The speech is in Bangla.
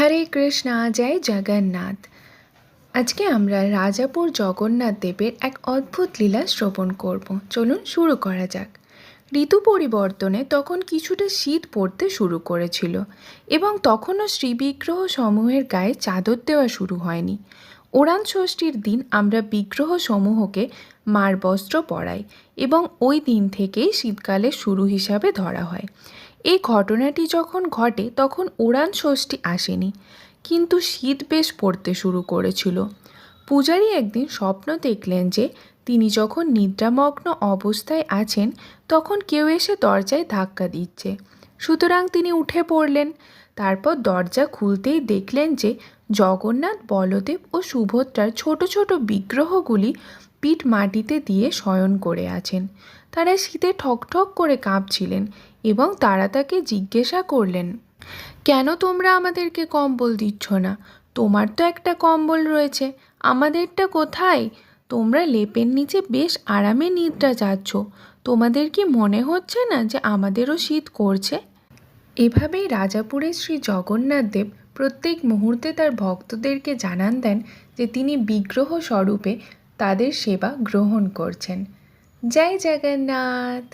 হরে কৃষ্ণা, জয় জগন্নাথ। আজকে আমরা রাজাপুর জগন্নাথ দেবের এক অদ্ভুত লীলা শ্রবণ করব। চলুন শুরু করা যাক। ঋতু পরিবর্তনে তখন কিছুটা শীত পড়তে শুরু করেছিল এবং তখনও শ্রীবিগ্রহ সমূহের গায়ে চাদর দেওয়া শুরু হয়নি। ওড়ান ষষ্ঠীর দিন আমরা বিগ্রহ সমূহকে মার বস্ত্র পরাই এবং ওই দিন থেকেই শীতকালের শুরু হিসাবে ধরা হয়। এই ঘটনাটি যখন ঘটে তখন ওড়ান ষষ্ঠী আসেনি, কিন্তু শীত বেশ পড়তে শুরু করেছিল। পূজারী একদিন স্বপ্ন দেখলেন যে তিনি যখন নিদ্রামগ্ন অবস্থায় আছেন তখন কেউ এসে দরজায় ধাক্কা দিচ্ছে। সুতরাং তিনি উঠে পড়লেন। তারপর দরজা খুলতেই দেখলেন যে জগন্নাথ, বলদেব ও সুভদ্রার ছোট ছোট বিগ্রহগুলি পিঠ মাটিতে দিয়ে শয়ন করে আছেন। তারা শীতে ঠকঠক করে কাঁপছিলেন এবং তারা তাকে জিজ্ঞাসা করলেন, কেন তোমরা আমাদেরকে কম্বল দিচ্ছ না? তোমার তো একটা কম্বল রয়েছে, আমাদেরটা কোথায়? তোমরা লেপের নিচে বেশ আরামে নিদ্রা যাচ্ছ। তোমাদের কি মনে হচ্ছে না যে আমাদেরও শীত করছে? এভাবেই রাজাপুরের শ্রী জগন্নাথ দেব প্রত্যেক মুহূর্তে তার ভক্তদেরকে জানান দেন যে তিনি বিগ্রহ স্বরূপে তাদের সেবা গ্রহণ করছেন। জয় জগন্নাথ।